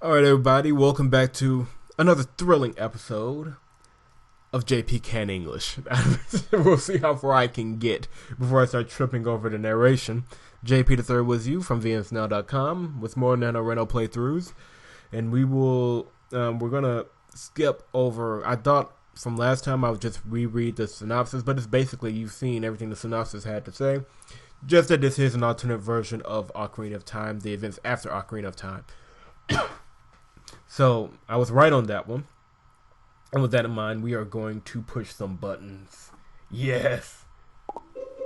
Alright, everybody, welcome back to another thrilling episode of JP Can English. We'll see how far I can get before I start tripping over the narration. JP the Third was you from VNsNow.com with more NaNoRenO playthroughs. And we're gonna skip over, I thought from last time I would just reread the synopsis, but it's basically you've seen everything the synopsis had to say. Just that this is an alternate version of Ocarina of Time, the events after Ocarina of Time. So, I was right on that one. And with that in mind, we are going to push some buttons. Yes!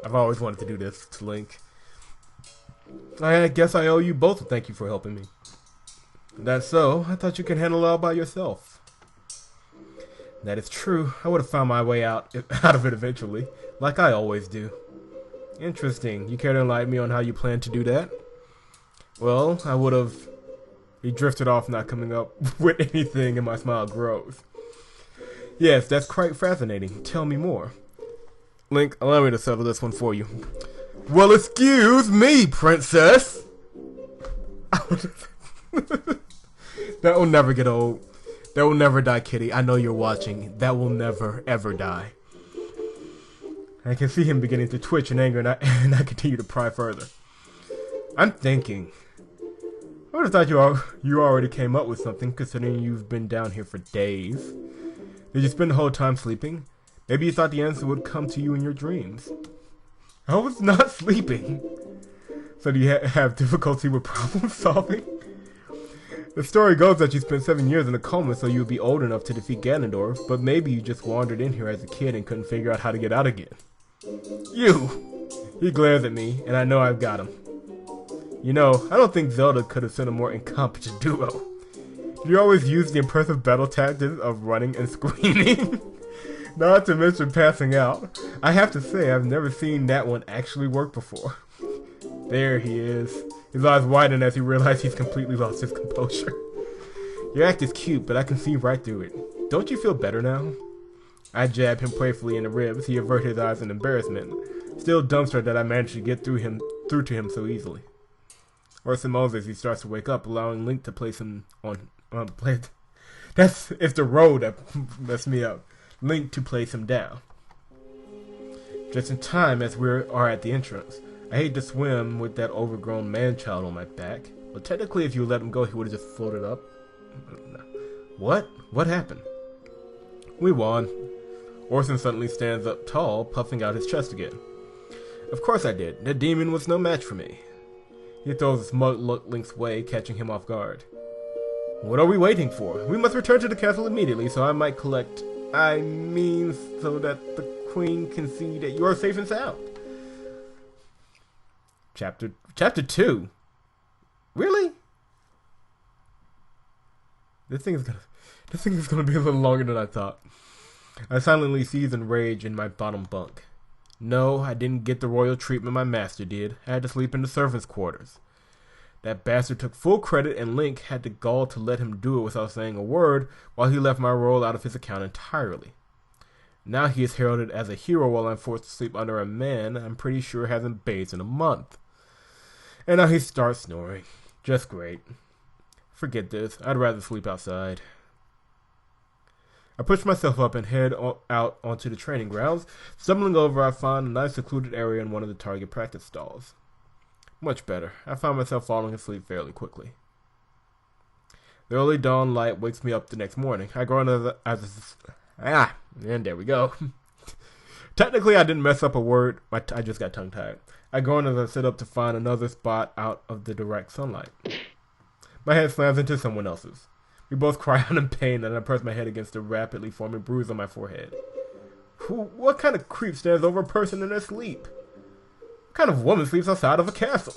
I've always wanted to do this to Link. I guess I owe you both a thank you for helping me. That's so. I thought you could handle it all by yourself. That is true. I would have found my way out of it eventually, like I always do. Interesting. You care to enlighten me on how you plan to do that? Well, I would have... He drifted off, not coming up with anything, and my smile grows. Yes, that's quite fascinating. Tell me more. Link, allow me to settle this one for you. Well, excuse me, princess! That will never get old. That will never die, kitty. I know you're watching. That will never, ever die. I can see him beginning to twitch in anger, and I continue to pry further. I'm thinking... I would have thought you already came up with something, considering you've been down here for days. Did you spend the whole time sleeping? Maybe you thought the answer would come to you in your dreams. I was not sleeping. So do you have difficulty with problem solving? The story goes that you spent 7 years in a coma so you would be old enough to defeat Ganondorf, but maybe you just wandered in here as a kid and couldn't figure out how to get out again. You! He glares at me, and I know I've got him. You know, I don't think Zelda could have sent a more incompetent duo. You always use the impressive battle tactics of running and screaming. Not to mention passing out. I have to say, I've never seen that one actually work before. There he is. His eyes widen as he realizes he's completely lost his composure. Your act is cute, but I can see right through it. Don't you feel better now? I jab him playfully in the ribs. He averts his eyes in embarrassment. Still dumbstruck that I managed to get through to him so easily. Orson moans as he starts to wake up, allowing Link to place him on That's it's the road that messed me up. Link to place him down. Just in time as we are at the entrance. I hate to swim with that overgrown man-child on my back, but technically if you let him go, he would have just floated up. What? What happened? We won. Orson suddenly stands up tall, puffing out his chest again. Of course I did. That demon was no match for me. He throws a smug look Link's way, catching him off guard. What are we waiting for? We must return to the castle immediately, so that the queen can see that you are safe and sound. Chapter 2? Really? This thing is gonna be a little longer than I thought. I silently seethe in rage in my bottom bunk. No, I didn't get the royal treatment my master did. I had to sleep in the servants' quarters. That bastard took full credit, and Link had the gall to let him do it without saying a word, while he left my role out of his account entirely. Now he is heralded as a hero while I'm forced to sleep under a man I'm pretty sure hasn't bathed in a month. And now he starts snoring. Just great. Forget this. I'd rather sleep outside. I push myself up and head out onto the training grounds. Stumbling over, I find a nice secluded area in one of the target practice stalls. Much better. I find myself falling asleep fairly quickly. The early dawn light wakes me up the next morning. I groan and there we go. Technically, I didn't mess up a word. I just got tongue-tied. I groan as I sit up to find another spot out of the direct sunlight. My head slams into someone else's. We both cry out in pain, and I press my head against the rapidly forming bruise on my forehead. What kind of creep stands over a person in their sleep? What kind of woman sleeps outside of a castle?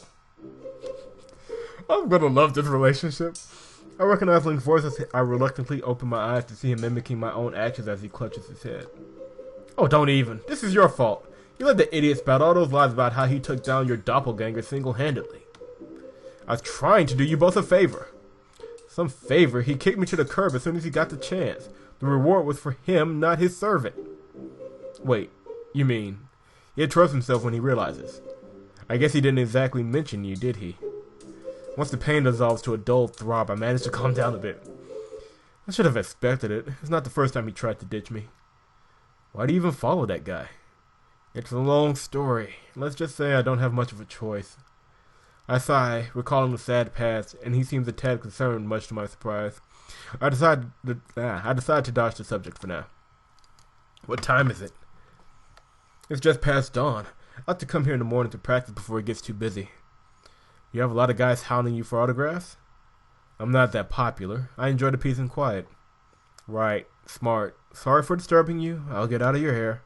I'm gonna love this relationship. I recognize Link's voice as I reluctantly open my eyes to see him mimicking my own actions as he clutches his head. Oh, don't even. This is your fault. You let the idiot spout all those lies about how he took down your doppelganger single-handedly. I was trying to do you both a favor. Some favor? He kicked me to the curb as soon as he got the chance. The reward was for him, not his servant. Wait, you mean... He'll trust himself when he realizes. I guess he didn't exactly mention you, did he? Once the pain dissolves to a dull throb, I manage to calm down a bit. I should have expected it. It's not the first time he tried to ditch me. Why do you even follow that guy? It's a long story. Let's just say I don't have much of a choice. I sigh, recalling the sad past, and he seems a tad concerned, much to my surprise. I decide to dodge the subject for now. What time is it? It's just past dawn. I like to come here in the morning to practice before it gets too busy. You have a lot of guys hounding you for autographs? I'm not that popular. I enjoy the peace and quiet. Right. Smart. Sorry for disturbing you. I'll get out of your hair.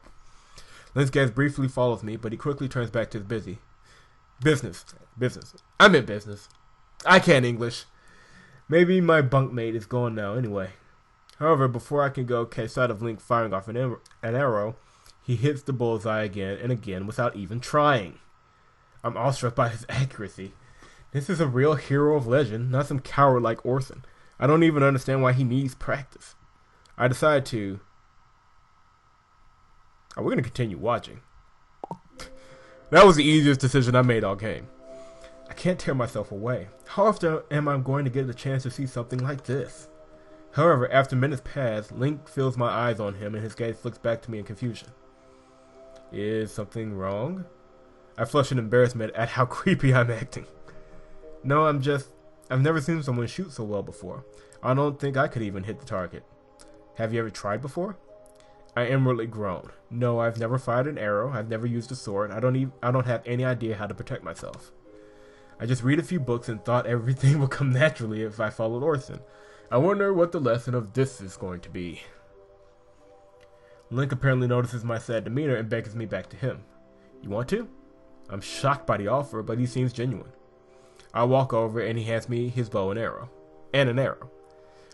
Link's gaze briefly follows me, but he quickly turns back to his business. I meant business. I can't English. Maybe my bunkmate is gone now anyway. However, before I can go catch sight of Link firing off an arrow, he hits the bullseye again and again without even trying. I'm awestruck by his accuracy. This is a real hero of legend, not some coward like Orson. I don't even understand why he needs practice. I decide to... we're going to continue watching. That was the easiest decision I made all game. I can't tear myself away. How often am I going to get a chance to see something like this? However, after minutes pass, Link feels my eyes on him and his gaze flicks back to me in confusion. Is something wrong? I flush in embarrassment at how creepy I'm acting. No, I've never seen someone shoot so well before. I don't think I could even hit the target. Have you ever tried before? I inwardly groan. No, I've never fired an arrow. I've never used a sword. I don't have any idea how to protect myself. I just read a few books and thought everything would come naturally if I followed Orson. I wonder what the lesson of this is going to be. Link apparently notices my sad demeanor and beckons me back to him. You want to? I'm shocked by the offer, but he seems genuine. I walk over and he hands me his bow and an arrow.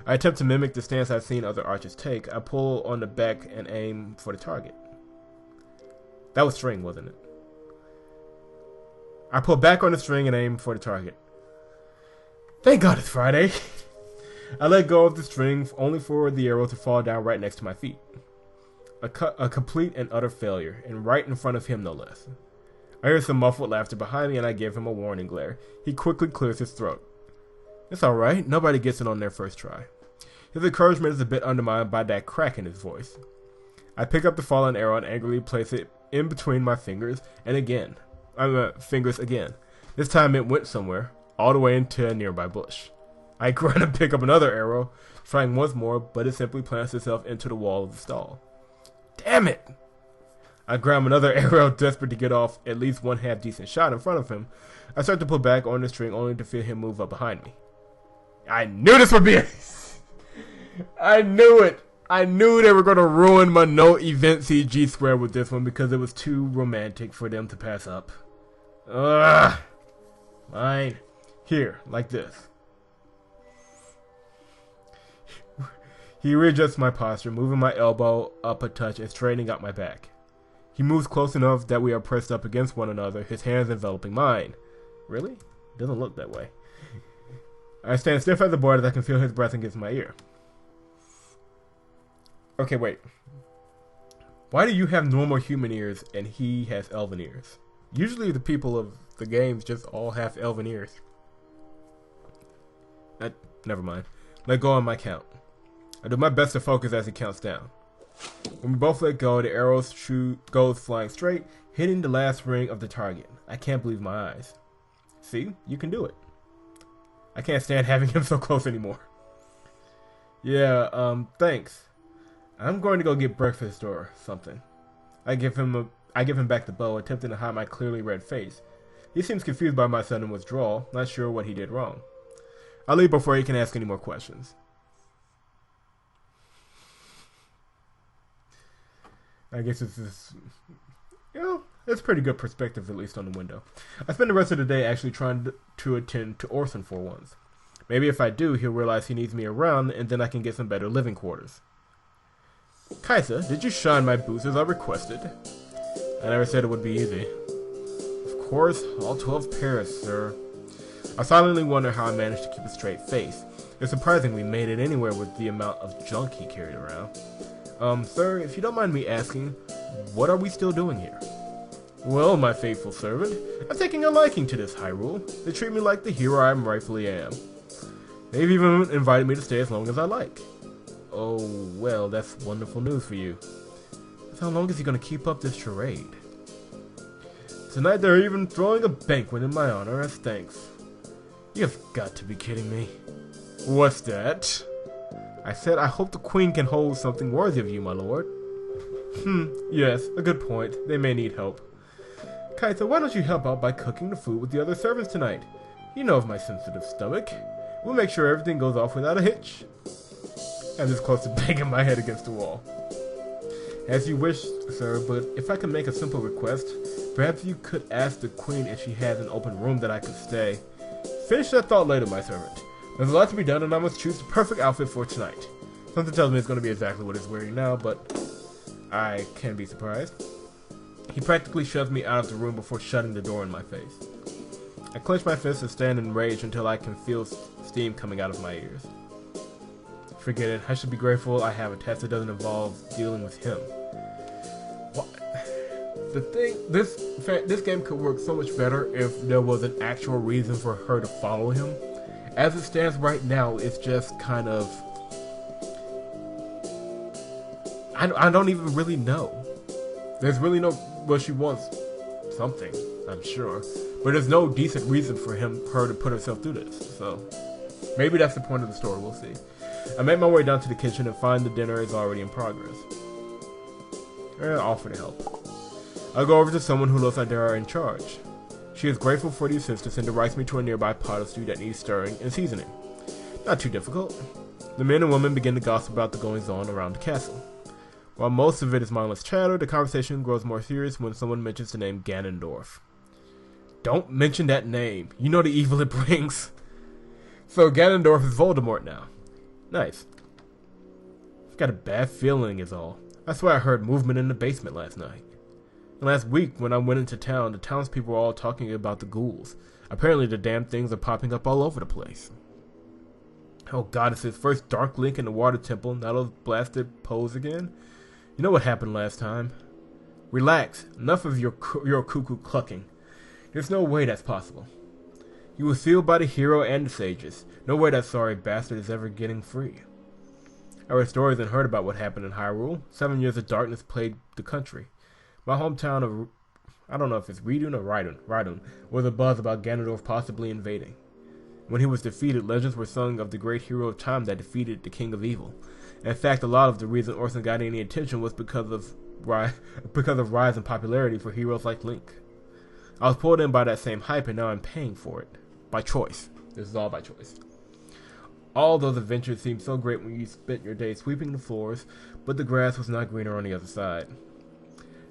I attempt to mimic the stance I've seen other archers take. I pull on the back and aim for the target. That was string, wasn't it? I pull back on the string and aim for the target. Thank God it's Friday. I let go of the string only for the arrow to fall down right next to my feet. A complete and utter failure, and right in front of him no less. I hear some muffled laughter behind me and I give him a warning glare. He quickly clears his throat. It's alright, nobody gets it on their first try. His encouragement is a bit undermined by that crack in his voice. I pick up the fallen arrow and angrily place it in between my fingers again. This time it went somewhere, all the way into a nearby bush. I grunt and pick up another arrow, trying once more, but it simply plants itself into the wall of the stall. Damn it! I grab another arrow, desperate to get off at least one half-decent shot in front of him. I start to pull back on the string, only to feel him move up behind me. I knew this would be I knew it! I knew they were going to ruin my no event CG square with this one because it was too romantic for them to pass up. Ugh! Fine. Here, like this. He readjusts my posture, moving my elbow up a touch and straightening out my back. He moves close enough that we are pressed up against one another, his hands enveloping mine. Really? Doesn't look that way. I stand stiff as a board as I can feel his breath against my ear. Okay, wait. Why do you have normal human ears and he has elven ears? Usually the people of the games just all have elven ears. Never mind. Let go on my count. I do my best to focus as he counts down. When we both let go, the arrow goes flying straight, hitting the last ring of the target. I can't believe my eyes. See? You can do it. I can't stand having him so close anymore. Yeah, thanks. I'm going to go get breakfast or something. I give him back the bow, attempting to hide my clearly red face. He seems confused by my sudden withdrawal, not sure what he did wrong. I leave before he can ask any more questions. I guess it's just, it's pretty good perspective, at least on the window. I spend the rest of the day actually trying to attend to Orson for once. Maybe if I do, he'll realize he needs me around, and then I can get some better living quarters. Kietha, did you shine my boots as I requested? I never said it would be easy. Of course, all 12 pairs, sir. I silently wonder how I managed to keep a straight face. It's surprising we made it anywhere with the amount of junk he carried around. Sir, if you don't mind me asking, what are we still doing here? Well, my faithful servant, I'm taking a liking to this Hyrule. They treat me like the hero I rightfully am. They've even invited me to stay as long as I like. Oh, well, that's wonderful news for you. How long is he going to keep up this charade? Tonight they're even throwing a banquet in my honor as thanks. You've got to be kidding me. What's that? I said I hope the queen can hold something worthy of you, my lord. Yes, a good point. They may need help. Kietha, why don't you help out by cooking the food with the other servants tonight? You know of my sensitive stomach. We'll make sure everything goes off without a hitch. I'm this close to banging my head against the wall. As you wish, sir, but if I can make a simple request, perhaps you could ask the queen if she has an open room that I could stay. Finish that thought later, my servant. There's a lot to be done and I must choose the perfect outfit for tonight. Something tells me it's going to be exactly what he's wearing now, but I can't be surprised. He practically shoves me out of the room before shutting the door in my face. I clench my fist and stand in rage until I can feel steam coming out of my ears. Forget it. I should be grateful I have a test that doesn't involve dealing with him. What? The thing, this game could work so much better if there was an actual reason for her to follow him. As it stands right now, it's just kind of... I don't even really know. There's really no... Well, she wants something, I'm sure. But there's no decent reason for her to put herself through this. So, maybe that's the point of the story, we'll see. I make my way down to the kitchen and find the dinner is already in progress. I offer to help. I go over to someone who looks like they are in charge. She is grateful for the assistance and directs me to a nearby pot of stew that needs stirring and seasoning. Not too difficult. The men and women begin to gossip about the goings-on around the castle. While most of it is mindless chatter, the conversation grows more serious when someone mentions the name Ganondorf. Don't mention that name. You know the evil it brings. So Ganondorf is Voldemort now. Nice. I've got a bad feeling is all. I swear I heard movement in the basement last night. And last week when I went into town, the townspeople were all talking about the ghouls. Apparently the damn things are popping up all over the place. Oh goddesses, first Dark Link in the Water Temple, now those blasted Poes again? You know what happened last time? Relax, enough of your cuckoo clucking. There's no way that's possible. He was sealed by the hero and the sages. No way that sorry bastard is ever getting free. I read stories and heard about what happened in Hyrule. 7 years of darkness plagued the country. My hometown of, I don't know if it's Rhydun or Rhydun, was abuzz about Ganondorf possibly invading. When he was defeated, legends were sung of the great hero of time that defeated the king of evil. In fact, a lot of the reason Orson got any attention was because of rise in popularity for heroes like Link. I was pulled in by that same hype and now I'm paying for it. By choice. This is all by choice. All those adventures seemed so great when you spent your day sweeping the floors, but the grass was not greener on the other side.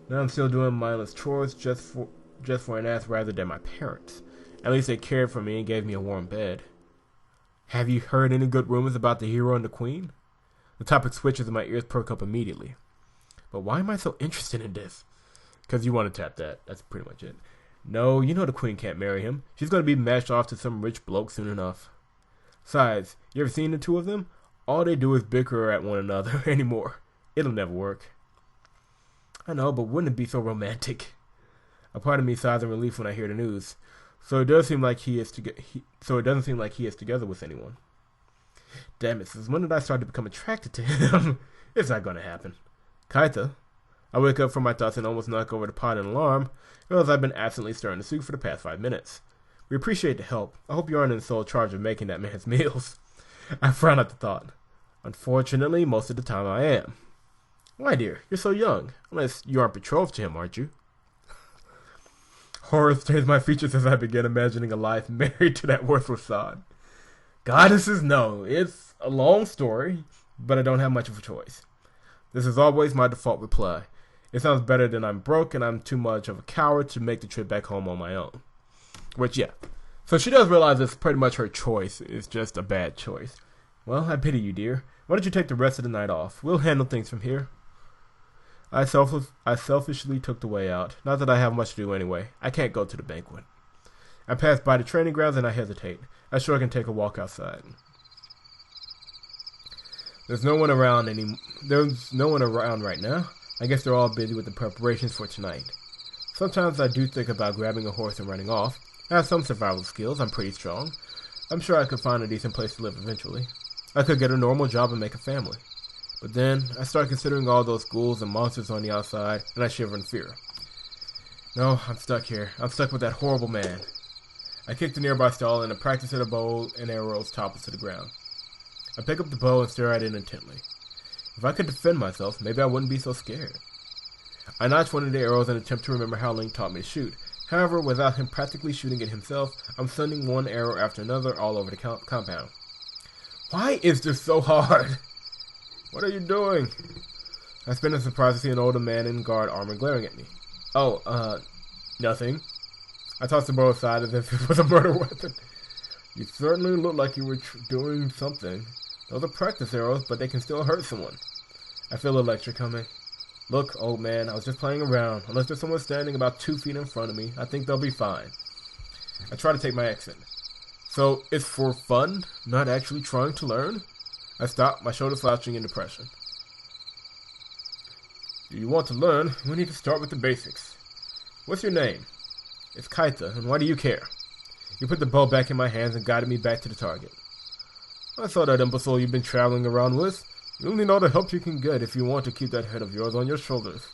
Now I'm still doing mindless chores just for an ass rather than my parents. At least they cared for me and gave me a warm bed. Have you heard any good rumors about the hero and the queen? The topic switches and my ears perk up immediately. But why am I so interested in this? Because you want to tap that. That's pretty much it. No, you know the queen can't marry him. She's going to be matched off to some rich bloke soon enough. Besides, you ever seen the two of them? All they do is bicker at one another anymore. It'll never work. I know, but wouldn't it be so romantic? A part of me sighs in relief when I hear the news. So it doesn't seem like he is together with anyone. Damn it, since when did I start to become attracted to him? It's not going to happen. Kietha. I wake up from my thoughts and almost knock over the pot in alarm, as I've been absently stirring the soup for the past 5 minutes. We appreciate the help. I hope you aren't in sole charge of making that man's meals. I frown at the thought. Unfortunately, most of the time I am. Why, dear? You're so young. Unless you aren't betrothed to him, aren't you? Horror stains my features as I begin imagining a life married to that worthless sod. Goddesses, no. It's a long story, but I don't have much of a choice. This is always my default reply. It sounds better than I'm broke and I'm too much of a coward to make the trip back home on my own. Which, yeah. So she does realize it's pretty much her choice. It's just a bad choice. Well, I pity you, dear. Why don't you take the rest of the night off? We'll handle things from here. I selfishly took the way out. Not that I have much to do anyway. I can't go to the banquet. I pass by the training grounds and I hesitate. I sure can take a walk outside. There's no one around right now. I guess they're all busy with the preparations for tonight. Sometimes I do think about grabbing a horse and running off. I have some survival skills, I'm pretty strong. I'm sure I could find a decent place to live eventually. I could get a normal job and make a family. But then, I start considering all those ghouls and monsters on the outside, and I shiver in fear. No, I'm stuck here. I'm stuck with that horrible man. I kick the nearby stall, and a practice at a bow and arrows topples to the ground. I pick up the bow and stare at it intently. If I could defend myself, maybe I wouldn't be so scared. I notch one of the arrows and attempt to remember how Link taught me to shoot. However, without him practically shooting it himself, I'm sending one arrow after another all over the compound. Why is this so hard? What are you doing? I spin in surprise to see an older man in guard armor glaring at me. Oh, nothing. I tossed the bow aside as if it was a murder weapon. You certainly look like you were doing something. Those are practice arrows, but they can still hurt someone. I feel a lecture coming. Look, old man, I was just playing around. Unless there's someone standing about 2 feet in front of me, I think they'll be fine. I try to take my exit. So, it's for fun? Not actually trying to learn? I stop, my shoulders slouching in depression. Do you want to learn? We need to start with the basics. What's your name? It's Kietha, and why do you care? You put the bow back in my hands and guided me back to the target. I saw that imbecile you've been traveling around with. You'll need all the help you can get if you want to keep that head of yours on your shoulders.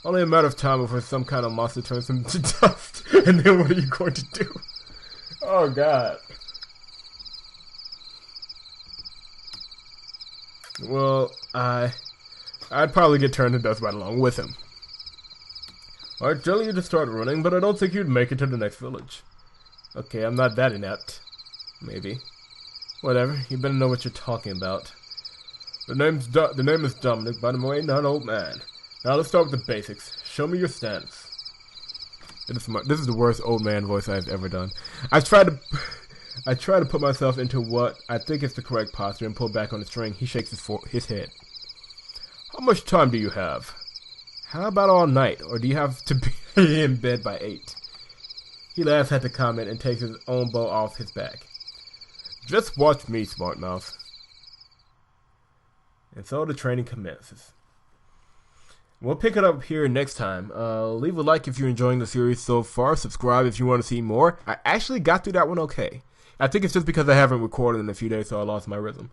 Only a matter of time before some kind of monster turns him to dust, and then what are you going to do? Oh, God. Well, I'd probably get turned to dust right along with him. I'd tell you to start running, but I don't think you'd make it to the next village. Okay, I'm not that inept. Maybe. Whatever, you better know what you're talking about. The name is Dominic, by the way, not old man. Now let's start with the basics. Show me your stance. This is the worst old man voice I've ever done. I try to put myself into what I think is the correct posture and pull back on the string. He shakes his head. How much time do you have? How about all night, or do you have to be in bed by 8? He laughs at the comment and takes his own bow off his back. Just watch me, smart mouth. And so the training commences. We'll pick it up here next time. Leave a like if you're enjoying the series so far. Subscribe if you want to see more. I actually got through that one okay. I think it's just because I haven't recorded in a few days, so I lost my rhythm.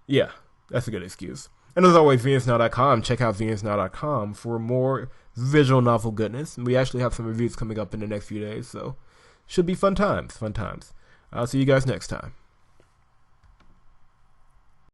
Yeah, that's a good excuse. And as always, VNSNow.com. Check out VNSNow.com for more visual novel goodness. And we actually have some reviews coming up in the next few days, so should be fun times. I'll see you guys next time.